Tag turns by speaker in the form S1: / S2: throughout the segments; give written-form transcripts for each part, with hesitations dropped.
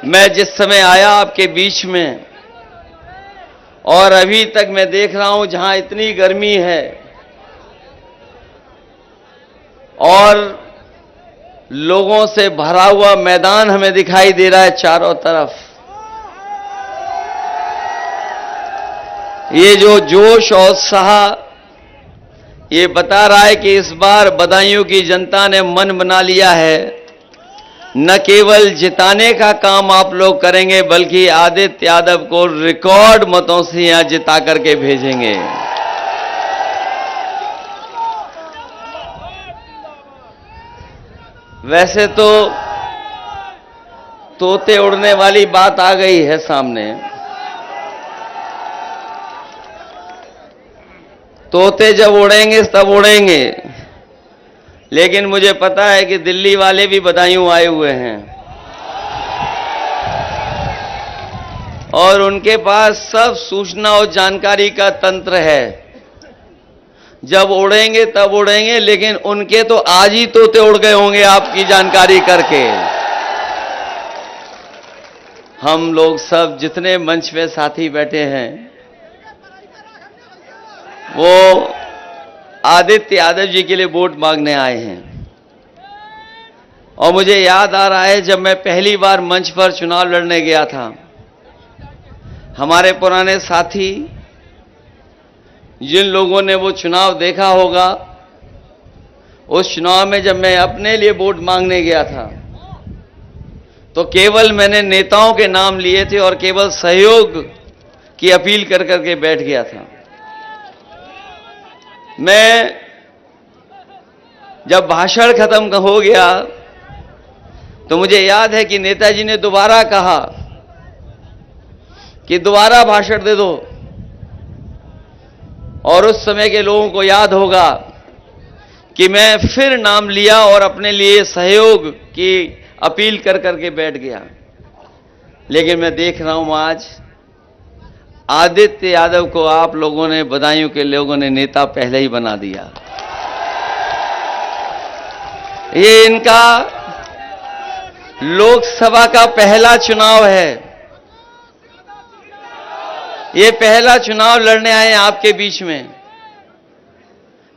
S1: मैं जिस समय आया आपके बीच में और अभी तक मैं देख रहा हूं जहां इतनी गर्मी है और लोगों से भरा हुआ मैदान हमें दिखाई दे रहा है चारों तरफ। ये जो जोश और उत्साह ये बता रहा है कि इस बार बदायूं की जनता ने मन बना लिया है। न केवल जिताने का काम आप लोग करेंगे बल्कि आदित्य यादव को रिकॉर्ड मतों से यहां जिता करके भेजेंगे। वैसे तो तोते उड़ने वाली बात आ गई है सामने। तोते जब उड़ेंगे तब उड़ेंगे, लेकिन मुझे पता है कि दिल्ली वाले भी बदायूं आए हुए हैं और उनके पास सब सूचना और जानकारी का तंत्र है। जब उड़ेंगे तब उड़ेंगे, लेकिन उनके तो आज ही तोते उड़ गए होंगे आपकी जानकारी करके। हम लोग सब जितने मंच पे साथी बैठे हैं वो आदित्य यादव जी के लिए वोट मांगने आए हैं। और मुझे याद आ रहा है जब मैं पहली बार मंच पर चुनाव लड़ने गया था, हमारे पुराने साथी जिन लोगों ने वो चुनाव देखा होगा, उस चुनाव में जब मैं अपने लिए वोट मांगने गया था तो केवल मैंने नेताओं के नाम लिए थे और केवल सहयोग की अपील कर करके बैठ गया था। मैं जब भाषण खत्म हो गया तो मुझे याद है कि नेताजी ने दोबारा कहा कि दोबारा भाषण दे दो, और उस समय के लोगों को याद होगा कि मैं फिर नाम लिया और अपने लिए सहयोग की अपील कर करके बैठ गया। लेकिन मैं देख रहा हूं आज आदित्य यादव को आप लोगों ने, बदायूं के लोगों ने नेता पहले ही बना दिया। ये इनका लोकसभा का पहला चुनाव है। ये पहला चुनाव लड़ने आए हैं आपके बीच में।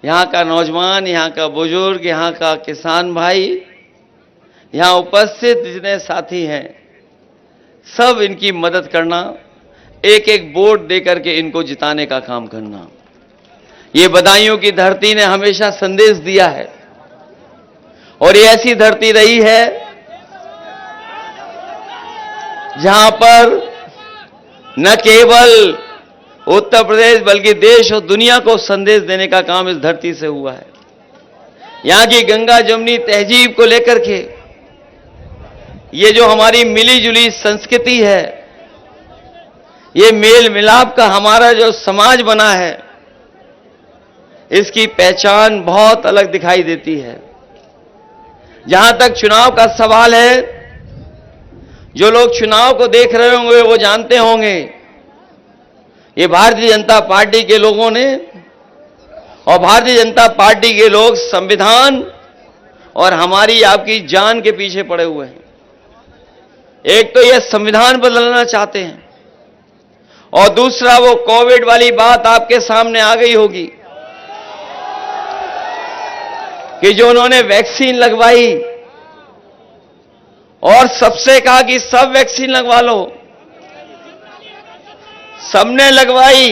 S1: यहां का नौजवान, यहां का बुजुर्ग, यहां का किसान भाई, यहां उपस्थित जितने साथी हैं, सब इनकी मदद करना, एक एक वोट देकर के इनको जिताने का काम करना। ये बदायूं की धरती ने हमेशा संदेश दिया है और ये ऐसी धरती रही है जहां पर न केवल उत्तर प्रदेश बल्कि देश और दुनिया को संदेश देने का काम इस धरती से हुआ है। यहां की गंगा जमुनी तहजीब को लेकर के ये जो हमारी मिली जुली संस्कृति है, ये मेल मिलाप का हमारा जो समाज बना है, इसकी पहचान बहुत अलग दिखाई देती है। जहां तक चुनाव का सवाल है, जो लोग चुनाव को देख रहे होंगे वो जानते होंगे ये भारतीय जनता पार्टी के लोगों ने और भारतीय जनता पार्टी के लोग संविधान और हमारी आपकी जान के पीछे पड़े हुए हैं। एक तो ये संविधान बदलना चाहते हैं और दूसरा वो कोविड वाली बात आपके सामने आ गई होगी कि जो उन्होंने वैक्सीन लगवाई और सबसे कहा कि सब वैक्सीन लगवा लो, सबने लगवाई,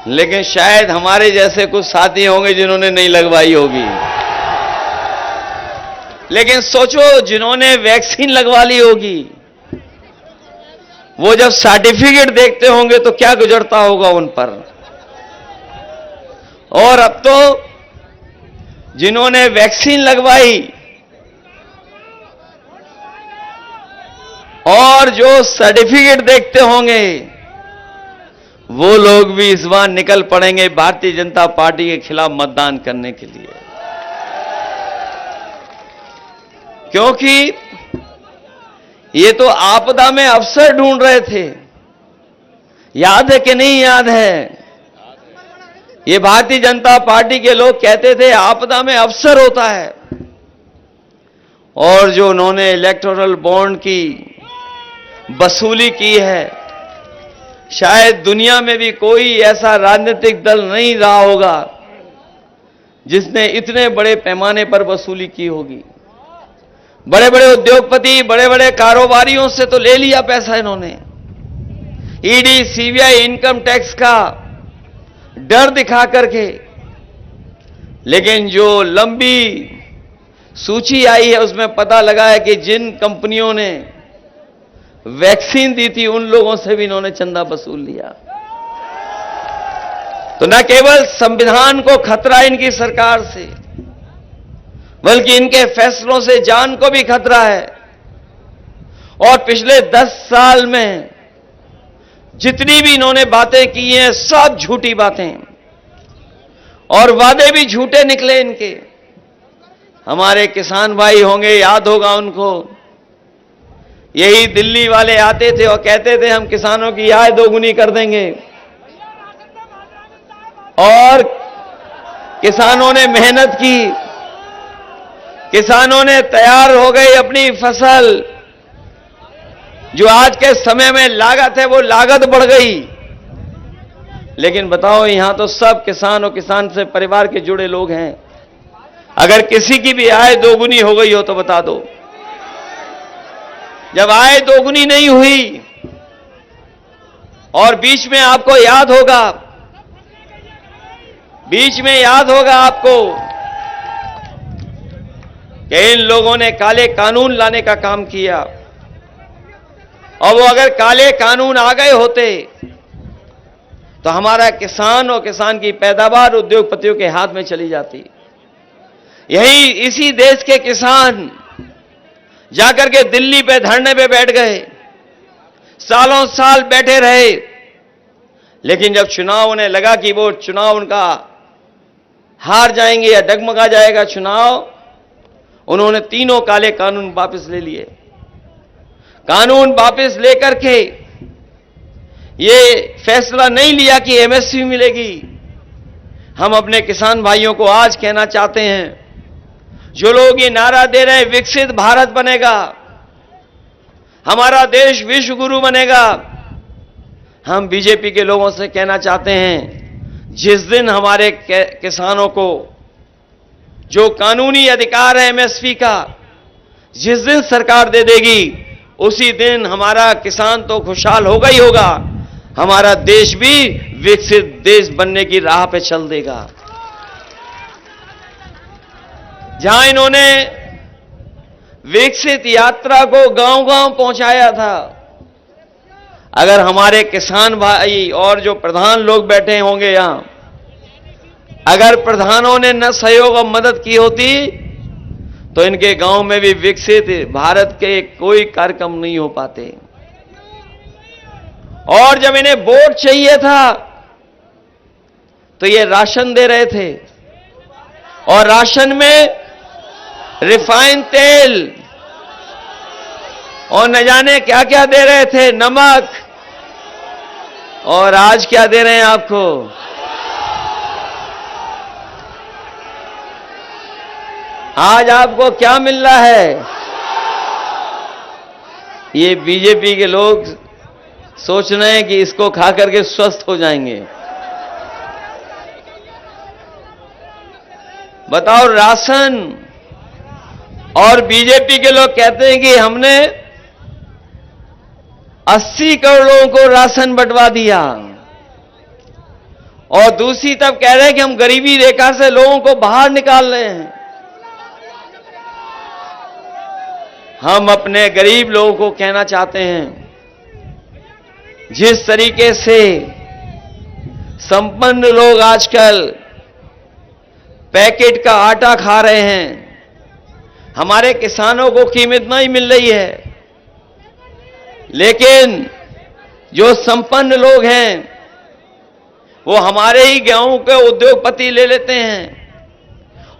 S1: लेकिन शायद हमारे जैसे कुछ साथी होंगे जिन्होंने नहीं लगवाई होगी। लेकिन सोचो, जिन्होंने वैक्सीन लगवा ली होगी वो जब सर्टिफिकेट देखते होंगे तो क्या गुजरता होगा उन पर। और अब तो जिन्होंने वैक्सीन लगवाई और जो सर्टिफिकेट देखते होंगे वो लोग भी इस बार निकल पड़ेंगे भारतीय जनता पार्टी के खिलाफ मतदान करने के लिए, क्योंकि ये तो आपदा में अवसर ढूंढ रहे थे। याद है कि नहीं याद है? ये भारतीय जनता पार्टी के लोग कहते थे आपदा में अवसर होता है, और जो उन्होंने इलेक्टोरल बॉन्ड की वसूली की है, शायद दुनिया में भी कोई ऐसा राजनीतिक दल नहीं रहा होगा जिसने इतने बड़े पैमाने पर वसूली की होगी। बड़े बड़े उद्योगपति, बड़े बड़े कारोबारियों से तो ले लिया पैसा इन्होंने। ईडी, सीबीआई, इनकम टैक्स का डर दिखा करके, लेकिन जो लंबी सूची आई है उसमें पता लगा है कि जिन कंपनियों ने वैक्सीन दी थी उन लोगों से भी इन्होंने चंदा वसूल लिया। तो न केवल संविधान को खतरा इनकी सरकार से, बल्कि इनके फैसलों से जान को भी खतरा है। और पिछले 10 साल में जितनी भी इन्होंने बातें की हैं, सब झूठी बातें और वादे भी झूठे निकले इनके। हमारे किसान भाई होंगे, याद होगा उनको, यही दिल्ली वाले आते थे और कहते थे हम किसानों की आय दोगुनी कर देंगे, और किसानों ने मेहनत की, किसानों ने तैयार हो गई अपनी फसल। जो आज के समय में लागत है वो लागत बढ़ गई। लेकिन बताओ, यहां तो सब किसान और किसान से परिवार के जुड़े लोग हैं। अगर किसी की भी आय दोगुनी हो गई हो तो बता दो। जब आय दोगुनी नहीं हुई, और बीच में आपको याद होगा, आपको कि इन लोगों ने काले कानून लाने का काम किया, और वो अगर काले कानून आ गए होते तो हमारा किसान और किसान की पैदावार उद्योगपतियों के हाथ में चली जाती। यही इसी देश के किसान जाकर के दिल्ली पे धरने पे बैठ गए, सालों साल बैठे रहे, लेकिन जब चुनाव होने लगा कि वो चुनाव उनका हार जाएंगे या डगमगा जाएगा चुनाव, उन्होंने तीनों काले कानून वापस ले लिए। कानून वापस लेकर के ये फैसला नहीं लिया कि एमएसपी मिलेगी। हम अपने किसान भाइयों को आज कहना चाहते हैं, जो लोग ये नारा दे रहे हैं विकसित भारत बनेगा, हमारा देश विश्व गुरु बनेगा, हम बीजेपी के लोगों से कहना चाहते हैं, जिस दिन हमारे किसानों को जो कानूनी अधिकार है एमएसपी का, जिस दिन सरकार दे देगी, उसी दिन हमारा किसान तो खुशहाल होगा ही होगा, हमारा देश भी विकसित देश बनने की राह पे चल देगा। जहां इन्होंने विकसित यात्रा को गांव-गांव पहुंचाया था, अगर हमारे किसान भाई और जो प्रधान लोग बैठे होंगे यहां, अगर प्रधानों ने न सहयोग और मदद की होती तो इनके गांव में भी विकसित भारत के कोई कार्यक्रम नहीं हो पाते। और जब इन्हें वोट चाहिए था तो ये राशन दे रहे थे, और राशन में रिफाइंड तेल और न जाने क्या क्या दे रहे थे, नमक। और आज क्या दे रहे हैं आपको? आज आपको क्या मिल रहा है? ये बीजेपी के लोग सोच रहे हैं कि इसको खा करके स्वस्थ हो जाएंगे। बताओ, राशन, और बीजेपी के लोग कहते हैं कि हमने 80 करोड़ लोगों को राशन बंटवा दिया, और दूसरी तरफ कह रहे हैं कि हम गरीबी रेखा से लोगों को बाहर निकाल रहे हैं। हम अपने गरीब लोगों को कहना चाहते हैं, जिस तरीके से संपन्न लोग आजकल पैकेट का आटा खा रहे हैं, हमारे किसानों को कीमत नहीं मिल रही है, लेकिन जो संपन्न लोग हैं वो हमारे ही गेहूं के उद्योगपति ले लेते हैं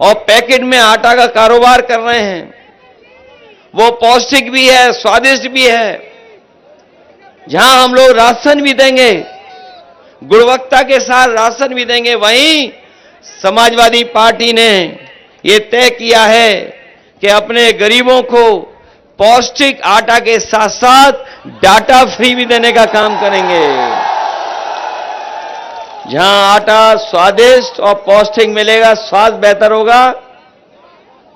S1: और पैकेट में आटा का कारोबार कर रहे हैं। वो पौष्टिक भी है, स्वादिष्ट भी है। जहां हम लोग राशन भी देंगे, गुणवत्ता के साथ राशन भी देंगे, वहीं समाजवादी पार्टी ने ये तय किया है कि अपने गरीबों को पौष्टिक आटा के साथ साथ डाटा फ्री भी देने का काम करेंगे। जहां आटा स्वादिष्ट और पौष्टिक मिलेगा, स्वाद बेहतर होगा,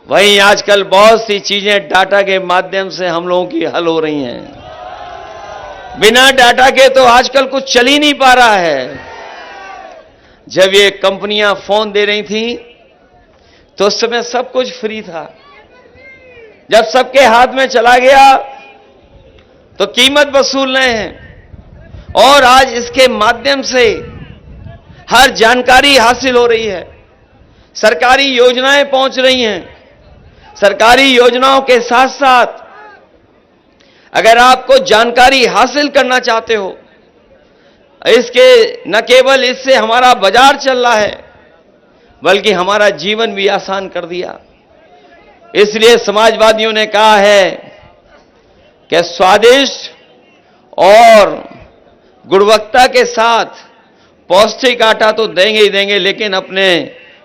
S1: वहीं आजकल बहुत सी चीजें डाटा के माध्यम से हम लोगों की हल हो रही हैं। बिना डाटा के तो आजकल कुछ चल ही नहीं पा रहा है। जब ये कंपनियां फोन दे रही थी तो उस समय सब कुछ फ्री था। जब सबके हाथ में चला गया तो कीमत वसूल रहे हैं, और आज इसके माध्यम से हर जानकारी हासिल हो रही है, सरकारी योजनाएं पहुंच रही हैं। सरकारी योजनाओं के साथ साथ अगर आपको जानकारी हासिल करना चाहते हो, इसके न केवल इससे हमारा बाजार चल रहा है बल्कि हमारा जीवन भी आसान कर दिया। इसलिए समाजवादियों ने कहा है कि स्वादिष्ट और गुणवत्ता के साथ पौष्टिक आटा तो देंगे ही देंगे, लेकिन अपने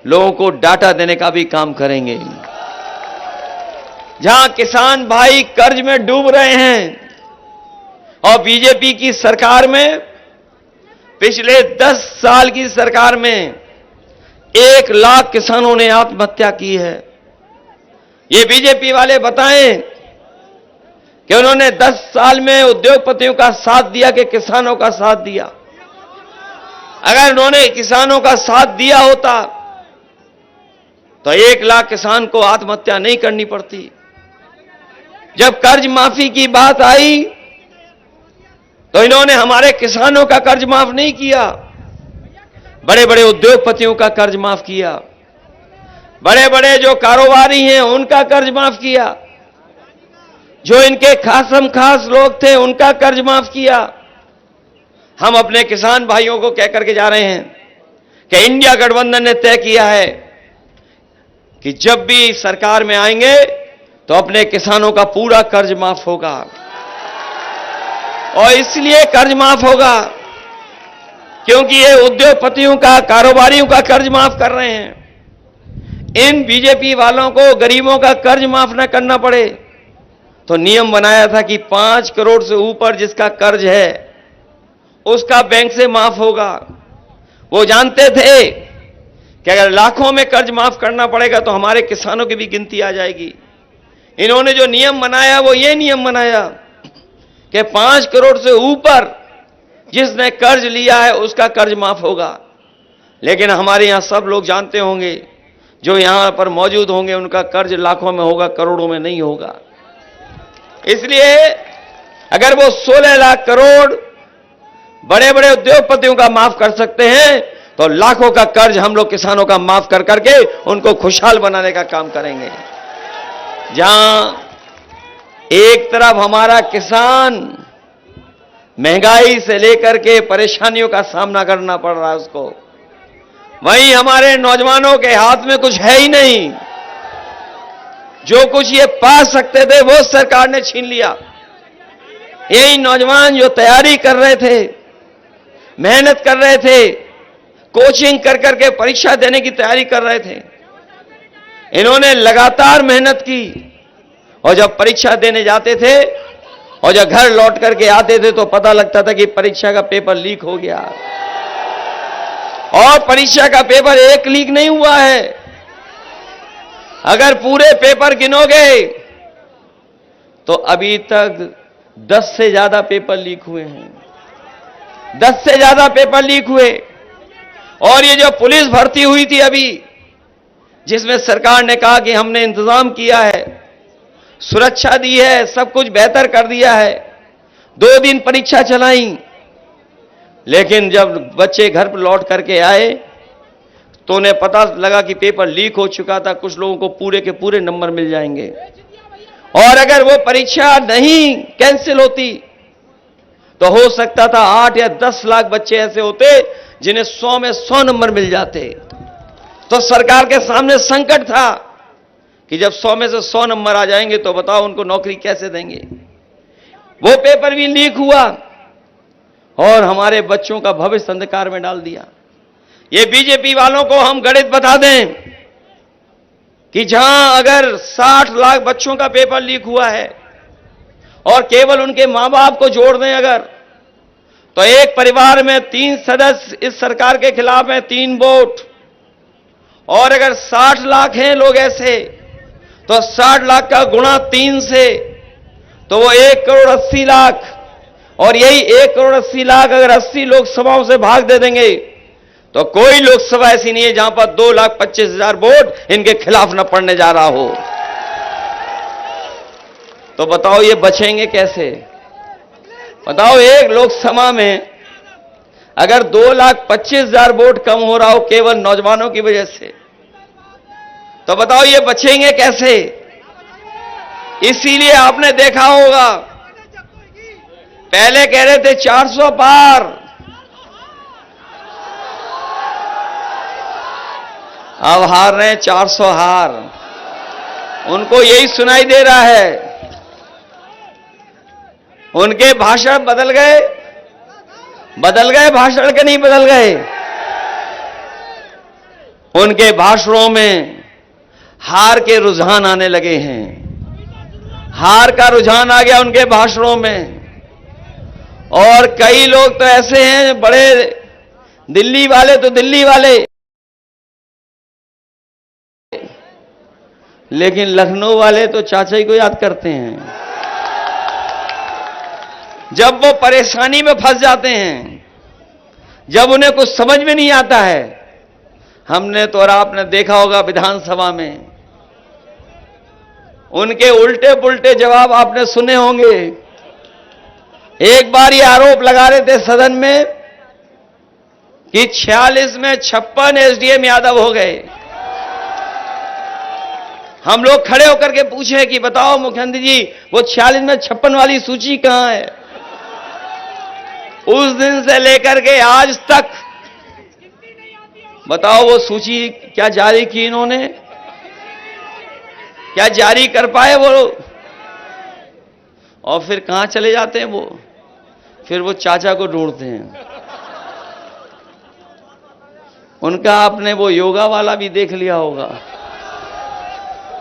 S1: लोगों को डाटा देने का भी काम करेंगे। जहां किसान भाई कर्ज में डूब रहे हैं और बीजेपी की सरकार में, पिछले 10 साल की सरकार में 1 लाख किसानों ने आत्महत्या की है। ये बीजेपी वाले बताएं कि उन्होंने 10 साल में उद्योगपतियों का साथ दिया कि किसानों का साथ दिया। अगर उन्होंने किसानों का साथ दिया होता तो 1 लाख किसान को आत्महत्या नहीं करनी पड़ती। जब कर्ज माफी की बात आई तो इन्होंने हमारे किसानों का कर्ज माफ नहीं किया, बड़े बड़े उद्योगपतियों का कर्ज माफ किया, बड़े बड़े जो कारोबारी हैं उनका कर्ज माफ किया, जो इनके खासम खास लोग थे उनका कर्ज माफ किया। हम अपने किसान भाइयों को कह करके जा रहे हैं कि इंडिया गठबंधन ने तय किया है कि जब भी सरकार में आएंगे तो अपने किसानों का पूरा कर्ज माफ होगा। और इसलिए कर्ज माफ होगा क्योंकि ये उद्योगपतियों का, कारोबारियों का कर्ज माफ कर रहे हैं। इन बीजेपी वालों को गरीबों का कर्ज माफ न करना पड़े तो नियम बनाया था कि 5 करोड़ से ऊपर जिसका कर्ज है उसका बैंक से माफ होगा। वो जानते थे कि अगर लाखों में कर्ज माफ करना पड़ेगा तो हमारे किसानों की भी गिनती आ जाएगी। इन्होंने जो नियम बनाया वो ये नियम बनाया कि 5 करोड़ से ऊपर जिसने कर्ज लिया है उसका कर्ज माफ होगा। लेकिन हमारे यहां सब लोग जानते होंगे, जो यहां पर मौजूद होंगे, उनका कर्ज लाखों में होगा, करोड़ों में नहीं होगा। इसलिए अगर वो 16 लाख करोड़ बड़े बड़े उद्योगपतियों का माफ कर सकते हैं तो लाखों का कर्ज हम लोग किसानों का माफ कर करके उनको खुशहाल बनाने का काम करेंगे। जहां एक तरफ हमारा किसान महंगाई से लेकर के परेशानियों का सामना करना पड़ रहा है उसको, वहीं हमारे नौजवानों के हाथ में कुछ है ही नहीं। जो कुछ ये पा सकते थे वो सरकार ने छीन लिया। यही नौजवान जो तैयारी कर रहे थे, मेहनत कर रहे थे, कोचिंग कर करके परीक्षा देने की तैयारी कर रहे थे, इन्होंने लगातार मेहनत की और जब परीक्षा देने जाते थे और जब घर लौट करके आते थे तो पता लगता था कि परीक्षा का पेपर लीक हो गया। और परीक्षा का पेपर एक लीक नहीं हुआ है, अगर पूरे पेपर गिनोगे तो अभी तक 10 से ज्यादा पेपर लीक हुए हैं। 10 से ज्यादा पेपर लीक हुए। और ये जो पुलिस भर्ती हुई थी अभी, जिसमें सरकार ने कहा कि हमने इंतजाम किया है, सुरक्षा दी है, सब कुछ बेहतर कर दिया है, 2 दिन परीक्षा चलाई, लेकिन जब बच्चे घर पर लौट करके आए तो उन्हें पता लगा कि पेपर लीक हो चुका था। कुछ लोगों को पूरे के पूरे नंबर मिल जाएंगे। और अगर वो परीक्षा नहीं कैंसिल होती तो हो सकता था 8 या 10 लाख बच्चे ऐसे होते जिन्हें 100 में 100 नंबर मिल जाते। तो सरकार के सामने संकट था कि जब 100 में से 100 नंबर आ जाएंगे तो बताओ उनको नौकरी कैसे देंगे। वो पेपर भी लीक हुआ और हमारे बच्चों का भविष्य अंधकार में डाल दिया। ये बीजेपी वालों को हम गणित बता दें कि जहां अगर 60 लाख बच्चों का पेपर लीक हुआ है और केवल उनके मां बाप को जोड़ दें अगर, तो एक परिवार में 3 सदस्य इस सरकार के खिलाफ हैं, 3 वोट। और अगर 60 लाख हैं लोग ऐसे, तो 60 लाख का गुणा 3 से, तो वो 1 करोड़ 80 लाख। और यही 1 करोड़ 80 लाख अगर 80 लोकसभाओं से भाग दे देंगे, तो कोई लोकसभा ऐसी नहीं है जहां पर 2,25,000 वोट इनके खिलाफ न पड़ने जा रहा हो। तो बताओ ये बचेंगे कैसे? बताओ, एक लोकसभा में अगर 2,25,000 वोट कम हो रहा हो केवल नौजवानों की वजह से, तो बताओ ये बचेंगे कैसे? इसीलिए आपने देखा होगा, पहले कह रहे थे 400 पार, अब हार रहे हैं 400 हार। उनको यही सुनाई दे रहा है। उनके भाषण बदल गए भाषण के नहीं बदल गए। उनके भाषणों में हार के रुझान आने लगे हैं। हार का रुझान आ गया उनके भाषणों में। और कई लोग तो ऐसे हैं, बड़े दिल्ली वाले तो दिल्ली वाले, लेकिन लखनऊ वाले तो चाचा जी को याद करते हैं। जब वो परेशानी में फंस जाते हैं, जब उन्हें कुछ समझ में नहीं आता है, हमने तो और आपने देखा होगा विधानसभा में उनके उल्टे पुल्टे जवाब आपने सुने होंगे। एक बार ये आरोप लगा रहे थे सदन में कि 46 में 56 एसडीएम यादव हो गए। हम लोग खड़े होकर के पूछे कि बताओ मुख्यमंत्री जी, वो 46 में 56 वाली सूची कहां है? उस दिन से लेकर के आज तक बताओ वो सूची क्या जारी की इन्होंने? क्या जारी कर पाए वो? और फिर कहां चले जाते हैं वो? फिर वो चाचा को ढूंढते हैं। उनका आपने वो योगा वाला भी देख लिया होगा।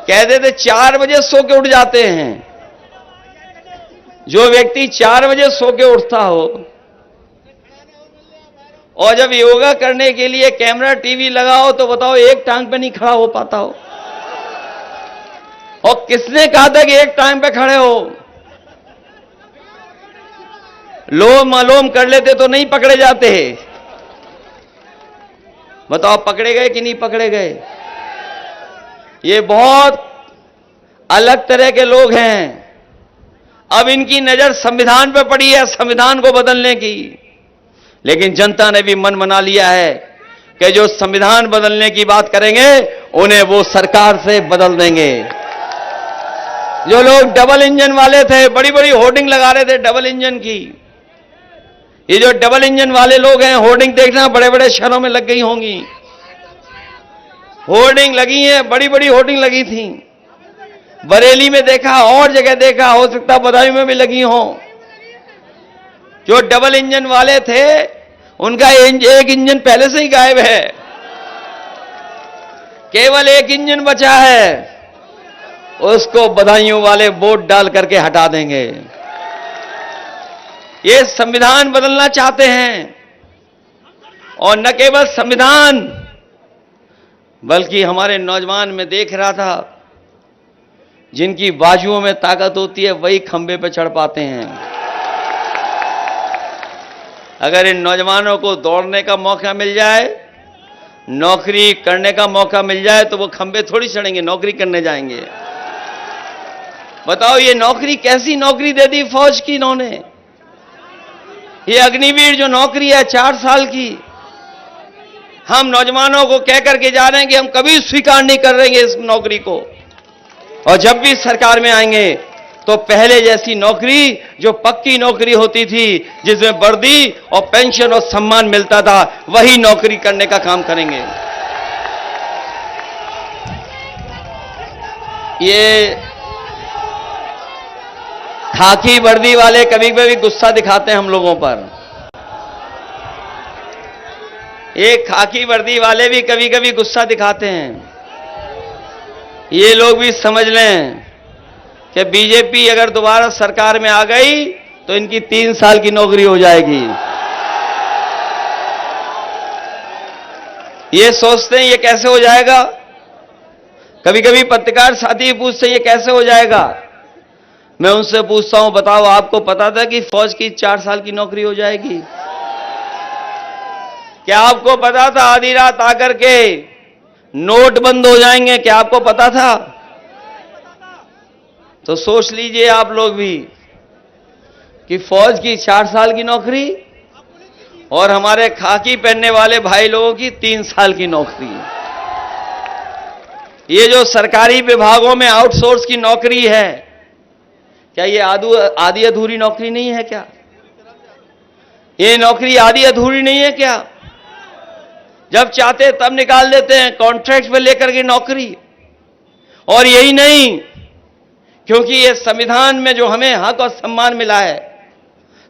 S1: कहते थे 4 बजे सो के उठ जाते हैं। जो व्यक्ति 4 बजे सो के उठता हो और जब योगा करने के लिए कैमरा टीवी लगाओ, तो बताओ एक टांग पे नहीं खड़ा हो पाता हो। और किसने कहा था कि एक टांग पे खड़े हो? लोम अलोम कर लेते तो नहीं पकड़े जाते। बताओ पकड़े गए कि नहीं पकड़े गए? ये बहुत अलग तरह के लोग हैं। अब इनकी नजर संविधान पे पड़ी है, संविधान को बदलने की। लेकिन जनता ने भी मन बना लिया है कि जो संविधान बदलने की बात करेंगे उन्हें वो सरकार से बदल देंगे। जो लोग डबल इंजन वाले थे, बड़ी बड़ी होर्डिंग लगा रहे थे डबल इंजन की, ये जो डबल इंजन वाले लोग हैं, होर्डिंग देखना बड़े बड़े शहरों में लग गई होंगी। होर्डिंग लगी हैं, बड़ी बड़ी होर्डिंग लगी थी। बरेली में देखा, और जगह देखा, हो सकता बदायूं में भी लगी हो। जो डबल इंजन वाले थे उनका एक इंजन पहले से ही गायब है, केवल एक इंजन बचा है। उसको बदायूं वाले वोट डाल करके हटा देंगे। ये संविधान बदलना चाहते हैं। और न केवल संविधान, बल्कि हमारे नौजवान में देख रहा था, जिनकी बाजुओं में ताकत होती है वही खंबे पे चढ़ पाते हैं। अगर इन नौजवानों को दौड़ने का मौका मिल जाए, नौकरी करने का मौका मिल जाए, तो वो खंबे थोड़ी चढ़ेंगे, नौकरी करने जाएंगे। बताओ ये नौकरी कैसी नौकरी दे दी फौज की इन्होंने? ये अग्निवीर जो नौकरी है 4 साल की, हम नौजवानों को कह करके जा रहे हैं कि हम कभी स्वीकार नहीं कर रहेंगे इस नौकरी को। और जब भी सरकार में आएंगे तो पहले जैसी नौकरी, जो पक्की नौकरी होती थी, जिसमें वर्दी और पेंशन और सम्मान मिलता था, वही नौकरी करने का काम करेंगे। ये खाकी वर्दी वाले कभी कभी गुस्सा दिखाते हैं हम लोगों पर। ये खाकी वर्दी वाले भी कभी कभी गुस्सा दिखाते हैं। ये लोग भी समझ लें कि बीजेपी अगर दोबारा सरकार में आ गई तो इनकी 3 साल की नौकरी हो जाएगी। ये सोचते हैं ये कैसे हो जाएगा। कभी कभी पत्रकार साथी पूछते हैं ये कैसे हो जाएगा। मैं उनसे पूछता हूं, बताओ आपको पता था कि फौज की 4 साल की नौकरी हो जाएगी? क्या आपको पता था आधी रात आकर के नोट बंद हो जाएंगे? क्या आपको पता था? तो सोच लीजिए आप लोग भी कि फौज की 4 साल की नौकरी और हमारे खाकी पहनने वाले भाई लोगों की 3 साल की नौकरी। ये जो सरकारी विभागों में आउटसोर्स की नौकरी है, क्या ये आधी अधूरी नौकरी नहीं है क्या? ये नौकरी आधी अधूरी नहीं है क्या? जब चाहते तब निकाल देते हैं, कॉन्ट्रैक्ट पे लेकर के नौकरी। और यही नहीं, क्योंकि ये संविधान में जो हमें हक और सम्मान मिला है,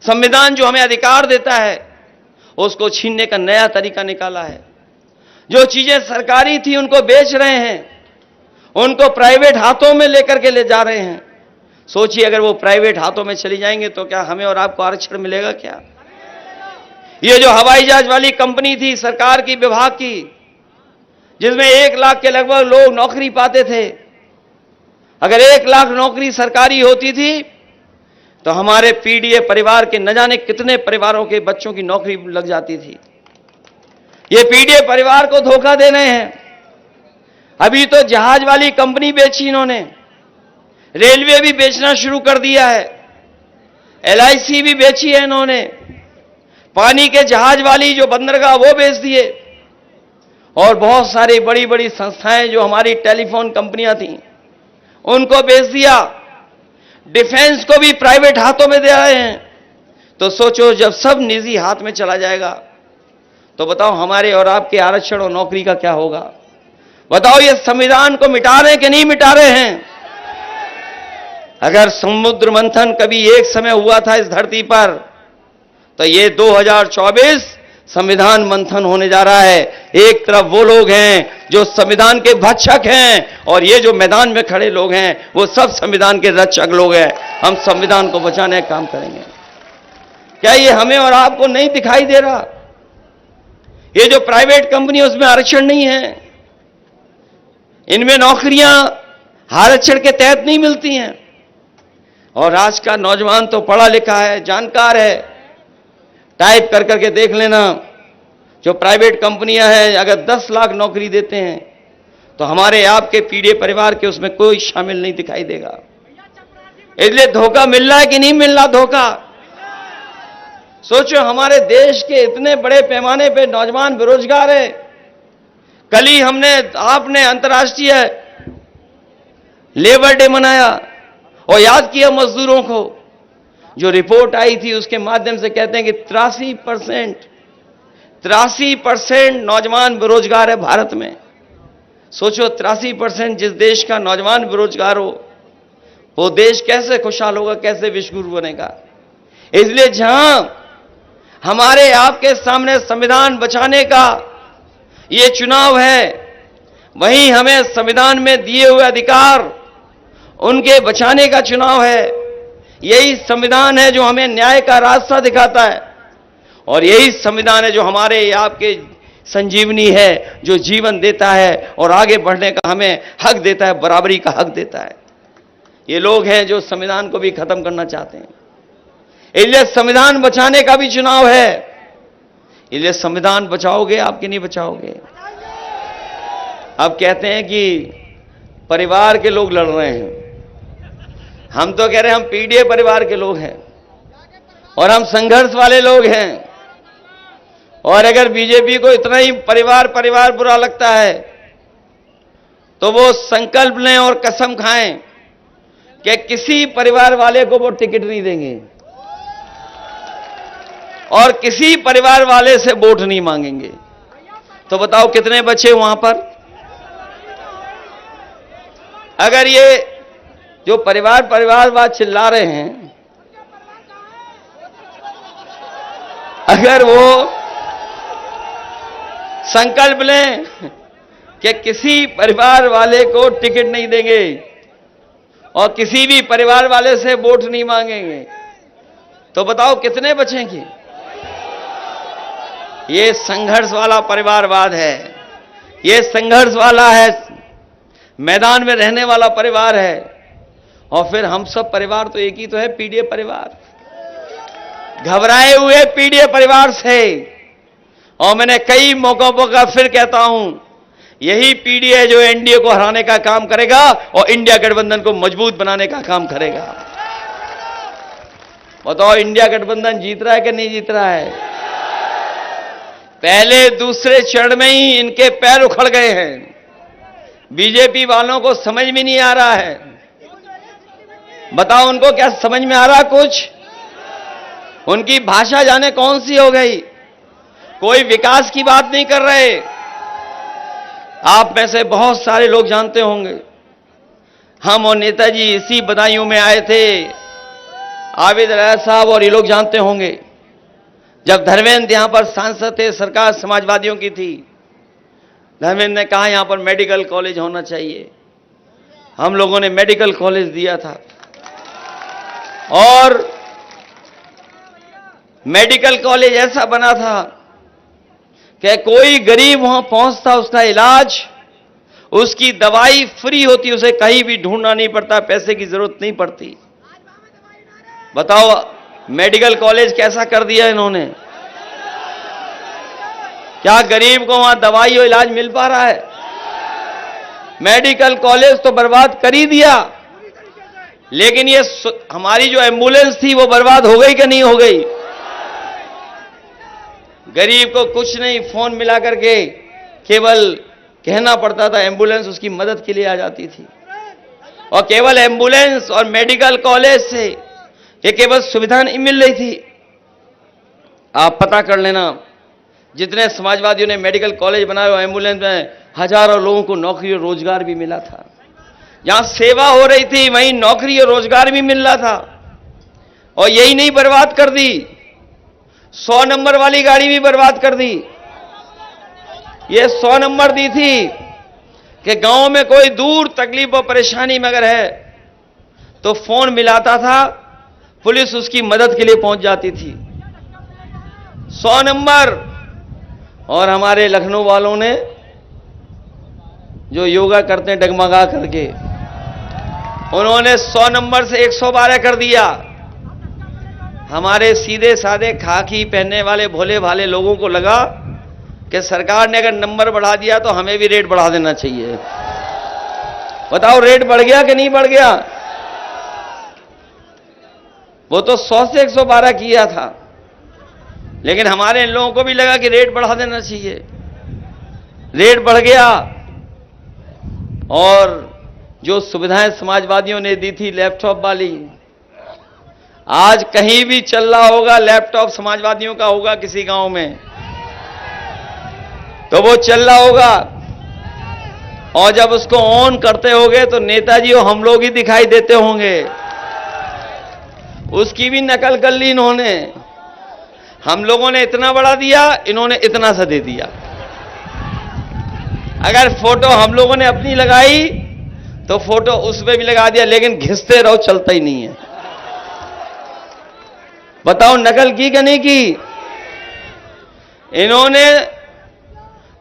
S1: संविधान जो हमें अधिकार देता है, उसको छीनने का नया तरीका निकाला है। जो चीजें सरकारी थी उनको बेच रहे हैं, उनको प्राइवेट हाथों में लेकर के ले जा रहे हैं। सोचिए अगर वो प्राइवेट हाथों में चली जाएंगे तो क्या हमें और आपको आरक्षण मिलेगा क्या? ये जो हवाई जहाज वाली कंपनी थी सरकार की, विभाग की, जिसमें 1 लाख के लगभग लोग नौकरी पाते थे, अगर 1 लाख नौकरी सरकारी होती थी तो हमारे पीडीए परिवार के न जाने कितने परिवारों के बच्चों की नौकरी लग जाती थी। ये पीडीए परिवार को धोखा दे रहे हैं। अभी तो जहाज वाली कंपनी बेची इन्होंने, रेलवे भी बेचना शुरू कर दिया है, एलआईसी भी बेची है इन्होंने, पानी के जहाज वाली जो बंदरगाह वो बेच दिए, और बहुत सारी बड़ी बड़ी संस्थाएं जो हमारी टेलीफोन कंपनियां थीं उनको बेच दिया। डिफेंस को भी प्राइवेट हाथों में दे रहे हैं। तो सोचो जब सब निजी हाथ में चला जाएगा तो बताओ हमारे और आपके आरक्षण और नौकरी का क्या होगा? बताओ ये संविधान को मिटा रहे हैं कि नहीं मिटा रहे हैं? अगर समुद्र मंथन कभी एक समय हुआ था इस धरती पर, तो ये 2024 संविधान मंथन होने जा रहा है। एक तरफ वो लोग हैं जो संविधान के भक्षक हैं, और ये जो मैदान में खड़े लोग हैं वो सब संविधान के रक्षक लोग हैं। हम संविधान को बचाने का काम करेंगे। क्या ये हमें और आपको नहीं दिखाई दे रहा? ये जो प्राइवेट कंपनी उसमें आरक्षण नहीं है, इनमें नौकरियां आरक्षण के तहत नहीं मिलती हैं। और आज का नौजवान तो पढ़ा लिखा है, जानकार है, टाइप कर करके देख लेना। जो प्राइवेट कंपनियां हैं अगर 10 लाख नौकरी देते हैं तो हमारे आपके पीडीए परिवार के उसमें कोई शामिल नहीं दिखाई देगा। इसलिए धोखा मिल रहा है कि नहीं मिल रहा धोखा? सोचो हमारे देश के इतने बड़े पैमाने पे नौजवान बेरोजगार है। कल ही आपने अंतर्राष्ट्रीय लेबर डे मनाया और याद किया मजदूरों को। जो रिपोर्ट आई थी उसके माध्यम से कहते हैं कि 83% नौजवान बेरोजगार है भारत में। सोचो 83% जिस देश का नौजवान बेरोजगार हो वो देश कैसे खुशहाल होगा, कैसे विश्वगुरु बनेगा? इसलिए जहां हमारे आपके सामने संविधान बचाने का ये चुनाव है, वहीं हमें संविधान में दिए हुए अधिकार उनके बचाने का चुनाव है। यही संविधान है जो हमें न्याय का रास्ता दिखाता है, और यही संविधान है जो हमारे आपके संजीवनी है, जो जीवन देता है और आगे बढ़ने का हमें हक देता है, बराबरी का हक देता है। ये लोग हैं जो संविधान को भी खत्म करना चाहते हैं। इसलिए संविधान बचाने का भी चुनाव है। इसलिए संविधान बचाओगे आप कि नहीं बचाओगे? अब कहते हैं कि परिवार के लोग लड़ रहे हैं। हम तो कह रहे हैं हम पीडीए परिवार के लोग हैं और हम संघर्ष वाले लोग हैं। और अगर बीजेपी को इतना ही परिवार बुरा लगता है तो वो संकल्प लें और कसम खाएं कि किसी परिवार वाले को वो टिकट नहीं देंगे और किसी परिवार वाले से वोट नहीं मांगेंगे। तो बताओ कितने बचे वहां पर? अगर ये जो परिवारवाद चिल्ला रहे हैं, अगर वो संकल्प लें कि किसी परिवार वाले को टिकट नहीं देंगे और किसी भी परिवार वाले से वोट नहीं मांगेंगे। तो बताओ कितने बचेंगे? ये संघर्ष वाला परिवारवाद है, ये संघर्ष वाला है, मैदान में रहने वाला परिवार है। और फिर हम सब परिवार तो एक ही तो है, पीडीए परिवार, घबराए हुए पीडीए परिवार से। और मैंने कई मौकों पर फिर कहता हूं, यही पीडीए जो एनडीए को हराने का काम करेगा और इंडिया गठबंधन को मजबूत बनाने का काम करेगा। बताओ इंडिया गठबंधन जीत रहा है कि नहीं जीत रहा है? पहले दूसरे चरण में ही इनके पैर उखड़ गए हैं। बीजेपी वालों को समझ में नहीं आ रहा है। बताओ उनको क्या समझ में आ रहा कुछ? उनकी भाषा जाने कौन सी हो गई, कोई विकास की बात नहीं कर रहे। आप में से बहुत सारे लोग जानते होंगे, हम और नेताजी इसी बदायूं में आए थे। आबिद रजा साहब और ये लोग जानते होंगे, जब धर्मेंद्र यहां पर सांसद थे, सरकार समाजवादियों की थी, धर्मेंद्र ने कहा यहां पर मेडिकल कॉलेज होना चाहिए। हम लोगों ने मेडिकल कॉलेज दिया था और मेडिकल कॉलेज ऐसा बना था कि कोई गरीब वहां पहुंचता, उसका इलाज, उसकी दवाई फ्री होती, उसे कहीं भी ढूंढना नहीं पड़ता, पैसे की जरूरत नहीं पड़ती। बताओ मेडिकल कॉलेज कैसा कर दिया इन्होंने? क्या गरीब को वहां दवाई और इलाज मिल पा रहा है? मेडिकल कॉलेज तो बर्बाद कर ही दिया, लेकिन ये हमारी जो एम्बुलेंस थी वो बर्बाद हो गई कि नहीं हो गई? गरीब को कुछ नहीं, फोन मिला करके केवल कहना पड़ता था, एम्बुलेंस उसकी मदद के लिए आ जाती थी। और केवल एम्बुलेंस और मेडिकल कॉलेज से ये केवल सुविधा नहीं मिल रही थी। आप पता कर लेना, जितने समाजवादियों ने मेडिकल कॉलेज बनाए और एम्बुलेंस में हजारों लोगों को नौकरी और रोजगार भी मिला था। जहां सेवा हो रही थी वहीं नौकरी और रोजगार भी मिल रहा था। और यही नहीं, बर्बाद कर दी, 100 नंबर वाली गाड़ी भी बर्बाद कर दी। ये 100 नंबर दी थी कि गांव में कोई दूर तकलीफ और परेशानी में अगर है तो फोन मिलाता था, पुलिस उसकी मदद के लिए पहुंच जाती थी। 100 नंबर। और हमारे लखनऊ वालों ने जो योगा करते हैं डगमगा करके, उन्होंने 100 नंबर से 112 कर दिया। हमारे सीधे साधे खाकी पहनने वाले भोले भाले लोगों को लगा कि सरकार ने अगर नंबर बढ़ा दिया तो हमें भी रेट बढ़ा देना चाहिए। बताओ रेट बढ़ गया कि नहीं बढ़ गया? वो तो 100 से 112 किया था, लेकिन हमारे इन लोगों को भी लगा कि रेट बढ़ा देना चाहिए। रेट बढ़ गया और जो सुविधाएं समाजवादियों ने दी थी लैपटॉप वाली, आज कहीं भी चल रहा होगा लैपटॉप समाजवादियों का होगा किसी गांव में तो वो चल रहा होगा। और जब उसको ऑन करते होंगे तो नेताजी और हम लोग ही दिखाई देते होंगे। उसकी भी नकल कर ली इन्होंने। हम लोगों ने इतना बड़ा दिया, इन्होंने इतना सा दे दिया। अगर फोटो हम लोगों ने अपनी लगाई तो फोटो उसमें भी लगा दिया, लेकिन घिसते रहो, चलता ही नहीं है। बताओ नकल की कि नहीं की? इन्होंने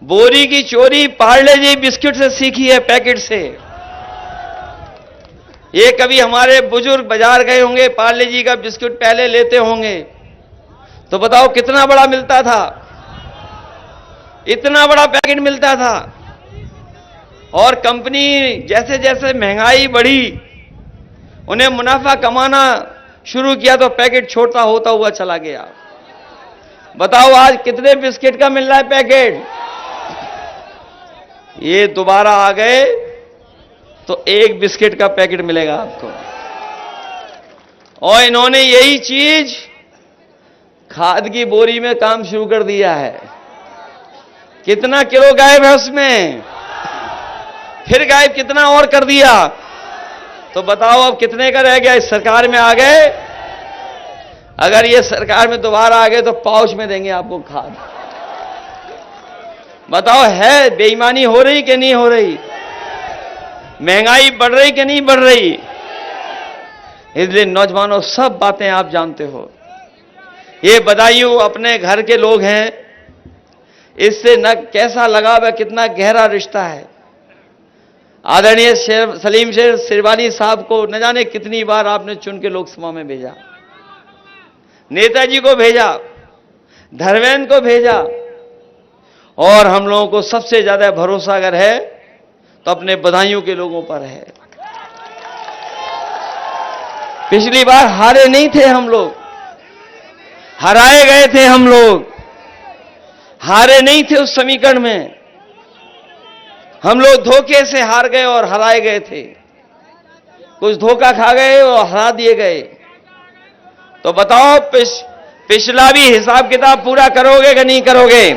S1: बोरी की चोरी पार्ले जी बिस्किट से सीखी है, पैकेट से। ये कभी हमारे बुजुर्ग बाजार गए होंगे, पार्ले जी का बिस्कुट पहले लेते होंगे तो बताओ कितना बड़ा मिलता था, इतना बड़ा पैकेट मिलता था। और कंपनी जैसे जैसे महंगाई बढ़ी, उन्हें मुनाफा कमाना शुरू किया तो पैकेट छोटा होता हुआ चला गया। बताओ आज कितने बिस्किट का मिल रहा है पैकेट? ये दोबारा आ गए तो एक बिस्किट का पैकेट मिलेगा आपको। और इन्होंने यही चीज खाद की बोरी में काम शुरू कर दिया है। कितना किलो गायब है उसमें, फिर गायब कितना और कर दिया। तो बताओ अब कितने का रह गया? इस सरकार में आ गए, अगर ये सरकार में दोबारा आ गए तो पाउच में देंगे आपको खाद। बताओ, है बेईमानी हो रही कि नहीं हो रही? महंगाई बढ़ रही कि नहीं बढ़ रही? इसलिए नौजवानों, सब बातें आप जानते हो। ये बदायूं अपने घर के लोग हैं, इससे न कैसा लगाव है, कितना गहरा रिश्ता है। आदरणीय सलीम शेर सिरवानी साहब को न जाने कितनी बार आपने चुन के लोकसभा में भेजा, नेताजी को भेजा, धर्मेंद्र को भेजा, और हम लोगों को सबसे ज्यादा भरोसा अगर है तो अपने बदायूं के लोगों पर है। पिछली बार हारे नहीं थे हम लोग, हराए गए थे हम लोग, हारे नहीं थे उस समीकरण में। हम लोग धोखे से हार गए और हराए गए थे, कुछ धोखा खा गए और हरा दिए गए। तो बताओ, पिछला भी हिसाब किताब पूरा करोगे कि नहीं करोगे?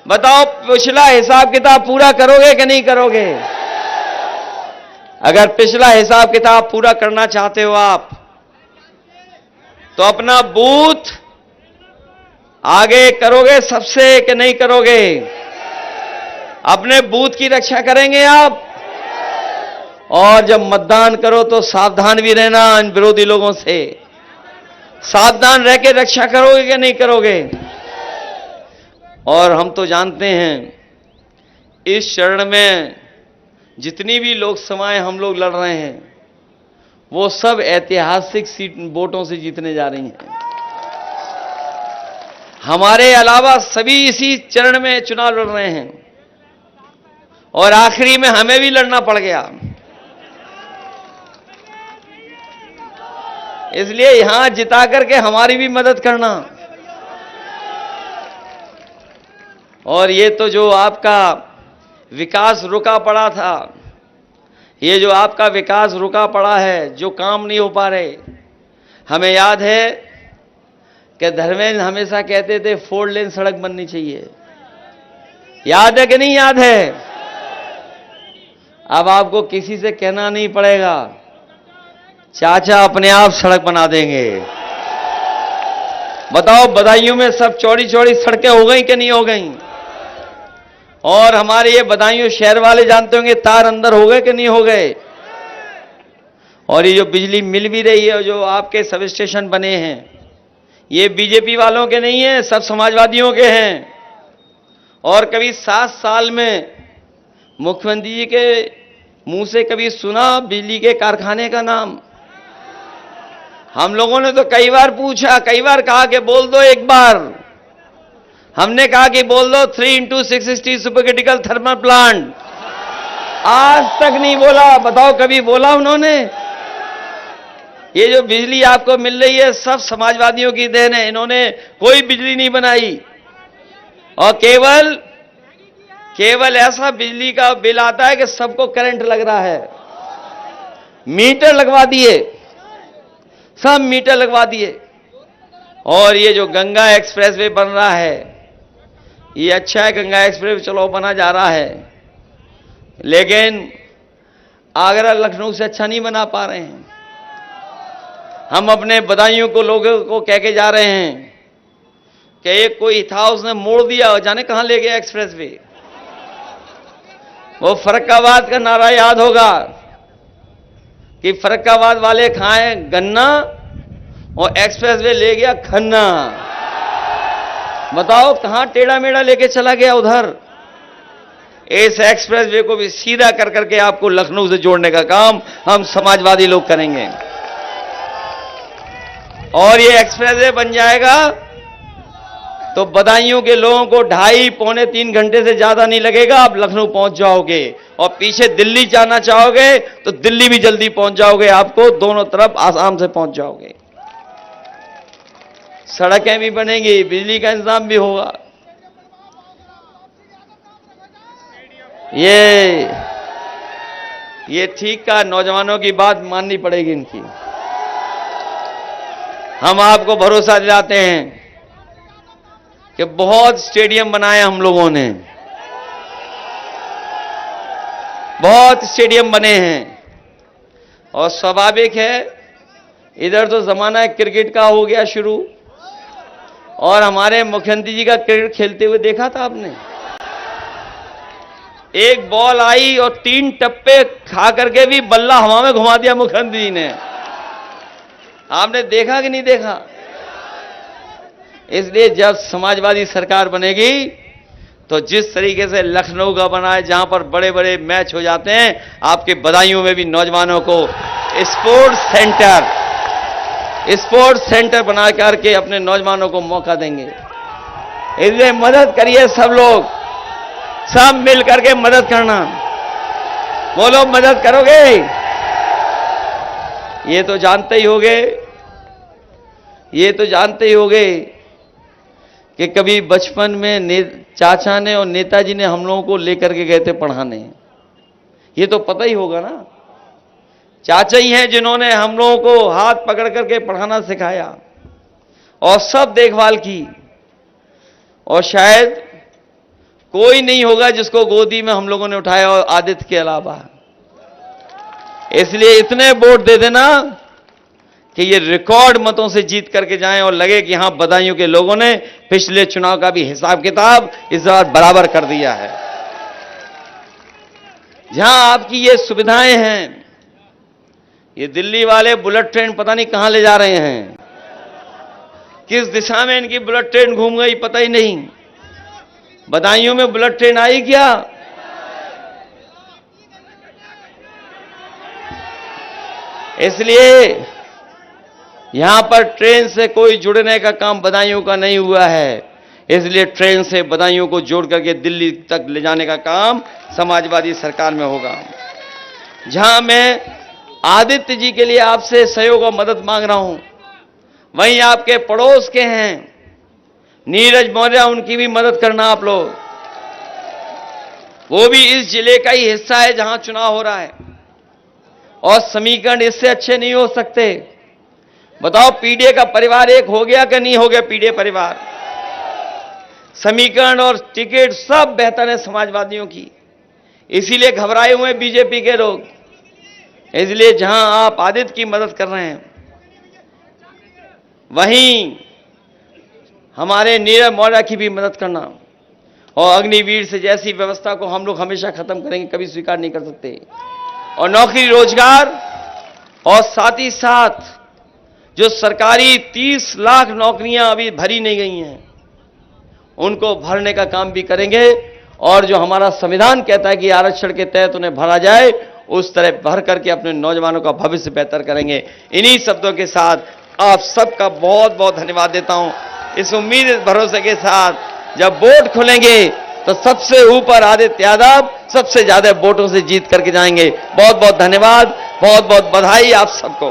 S1: बताओ, पिछला हिसाब किताब पूरा करोगे कि नहीं करोगे? अगर पिछला हिसाब किताब पूरा करना चाहते हो आप, तो अपना बूथ आगे करोगे सबसे कि नहीं करोगे? अपने बूथ की रक्षा करेंगे आप, और जब मतदान करो तो सावधान भी रहना इन विरोधी लोगों से। सावधान रह के रक्षा करोगे कि नहीं करोगे? और हम तो जानते हैं, इस चरण में जितनी भी लोकसभाएं हम लोग लड़ रहे हैं, वो सब ऐतिहासिक सीट वोटों से जीतने जा रही हैं। हमारे अलावा सभी इसी चरण में चुनाव लड़ रहे हैं, और आखिरी में हमें भी लड़ना पड़ गया। इसलिए यहां जिता करके हमारी भी मदद करना। और ये तो जो आपका विकास रुका पड़ा था, ये जो आपका विकास रुका पड़ा है, जो काम नहीं हो पा रहे, हमें याद है कि धर्मेंद्र हमेशा कहते थे 4 लेन सड़क बननी चाहिए। याद है कि नहीं याद है? अब आपको किसी से कहना नहीं पड़ेगा, चाचा अपने आप सड़क बना देंगे। बताओ, बदायूं में सब चौड़ी चौड़ी सड़कें हो गई कि नहीं हो गई? और हमारे ये बदायूं शहर वाले जानते होंगे, तार अंदर हो गए कि नहीं हो गए? और ये जो बिजली मिल भी रही है, जो आपके सब स्टेशन बने हैं, ये बीजेपी वालों के नहीं है, सब समाजवादियों के हैं। और कभी 7 साल में मुख्यमंत्री जी के मुंह से कभी सुना बिजली के कारखाने का नाम? हम लोगों ने तो कई बार पूछा, कई बार कहा कि बोल दो एक बार। हमने कहा कि बोल दो 3x660 super critical thermal plant. आज तक नहीं बोला। बताओ, कभी बोला उन्होंने? ये जो बिजली आपको मिल रही है, सब समाजवादियों की देन है। इन्होंने कोई बिजली नहीं बनाई, और केवल ऐसा बिजली का बिल आता है कि सबको करंट लग रहा है। मीटर लगवा दिए, सब मीटर लगवा दिए। और ये जो गंगा एक्सप्रेसवे बन रहा है, ये अच्छा है, गंगा एक्सप्रेस चलो बना जा रहा है, लेकिन आगरा लखनऊ से अच्छा नहीं बना पा रहे हैं। हम अपने बदायूं को लोगों को कह के जा रहे हैं कि एक कोई था, उसने मोड़ दिया, जाने कहां ले गया एक्सप्रेसवे। वो फर्रुखाबाद का नारा याद होगा कि फर्रुखाबाद वाले खाए गन्ना और एक्सप्रेसवे ले गया खन्ना। बताओ, कहां टेढ़ा मेढ़ा लेके चला गया उधर। इस एक्सप्रेसवे को भी सीधा कर करके आपको लखनऊ से जोड़ने का काम हम समाजवादी लोग करेंगे। और ये एक्सप्रेसवे बन जाएगा तो बदायूं के लोगों को 2.5-3 घंटे से ज्यादा नहीं लगेगा। आप लखनऊ पहुंच जाओगे, और पीछे दिल्ली जाना चाहोगे तो दिल्ली भी जल्दी पहुंच जाओगे। आपको दोनों तरफ आसाम से पहुंच जाओगे। सड़कें भी बनेंगी, बिजली का इंतजाम भी होगा। ये ठीक का नौजवानों की बात माननी पड़ेगी इनकी। हम आपको भरोसा दिलाते हैं कि बहुत स्टेडियम बनाए हम लोगों ने, बहुत स्टेडियम बने हैं। और स्वाभाविक है, इधर तो जमाना क्रिकेट का हो गया शुरू, और हमारे मुख्यमंत्री जी का क्रिकेट खेलते हुए देखा था आपने? एक बॉल आई और 3 टप्पे खा करके भी बल्ला हवा में घुमा दिया मुख्यमंत्री जी ने। आपने देखा कि नहीं देखा? इसलिए जब समाजवादी सरकार बनेगी तो जिस तरीके से लखनऊ का बना है, जहां पर बड़े बड़े मैच हो जाते हैं, आपके बदायूं में भी नौजवानों को स्पोर्ट्स सेंटर बना करके अपने नौजवानों को मौका देंगे। इसलिए मदद करिए सब लोग, सब मिल करके मदद करना। बोलो मदद करोगे? ये तो जानते ही होगे कि कभी बचपन में चाचा ने और नेताजी ने हम लोगों को लेकर के गए थे पढ़ाने। ये तो पता ही होगा ना। चाचा ही हैं जिन्होंने हम लोगों को हाथ पकड़ करके पढ़ाना सिखाया और सब देखभाल की, और शायद कोई नहीं होगा जिसको गोदी में हम लोगों ने उठाया और आदित्य के अलावा। इसलिए इतने वोट दे देना कि ये रिकॉर्ड मतों से जीत करके जाएं और लगे कि हां, बदायूं के लोगों ने पिछले चुनाव का भी हिसाब किताब इस बार बराबर कर दिया है। जहां आपकी ये सुविधाएं हैं, ये दिल्ली वाले बुलेट ट्रेन पता नहीं कहां ले जा रहे हैं, किस दिशा में इनकी बुलेट ट्रेन घूम गई पता ही नहीं। बदायूं में बुलेट ट्रेन आई क्या? इसलिए यहां पर ट्रेन से कोई जुड़ने का काम बदायूं का नहीं हुआ है। इसलिए ट्रेन से बदायूं को जोड़ करके दिल्ली तक ले जाने का काम समाजवादी सरकार में होगा। जहां मैं आदित्य जी के लिए आपसे सहयोग और मदद मांग रहा हूं, वहीं आपके पड़ोस के हैं नीरज मौर्य, उनकी भी मदद करना आप लोग। वो भी इस जिले का ही हिस्सा है जहां चुनाव हो रहा है, और समीकरण इससे अच्छे नहीं हो सकते। बताओ, पीडीए का परिवार एक हो गया कि नहीं हो गया? पीडीए परिवार, समीकरण और टिकट सब बेहतर है समाजवादियों की, इसीलिए घबराए हुए बीजेपी के लोग। इसलिए जहां आप आदित्य की मदद कर रहे हैं, वहीं हमारे नीरज मौर्य की भी मदद करना, और अग्निवीर से जैसी व्यवस्था को हम लोग हमेशा खत्म करेंगे, कभी स्वीकार नहीं कर सकते। और नौकरी रोजगार, और साथ ही साथ जो सरकारी 30 लाख नौकरियां अभी भरी नहीं गई हैं, उनको भरने का काम भी करेंगे। और जो हमारा संविधान कहता है कि आरक्षण के तहत उन्हें भरा जाए, उस तरह भर करके अपने नौजवानों का भविष्य बेहतर करेंगे। इन्हीं शब्दों के साथ आप सबका बहुत बहुत धन्यवाद देता हूं। इस उम्मीद, इस भरोसे के साथ जब वोट खुलेंगे तो सबसे ऊपर आदित्य यादव सबसे ज्यादा वोटों से जीत करके जाएंगे। बहुत बहुत धन्यवाद, बहुत बहुत बधाई आप सबको।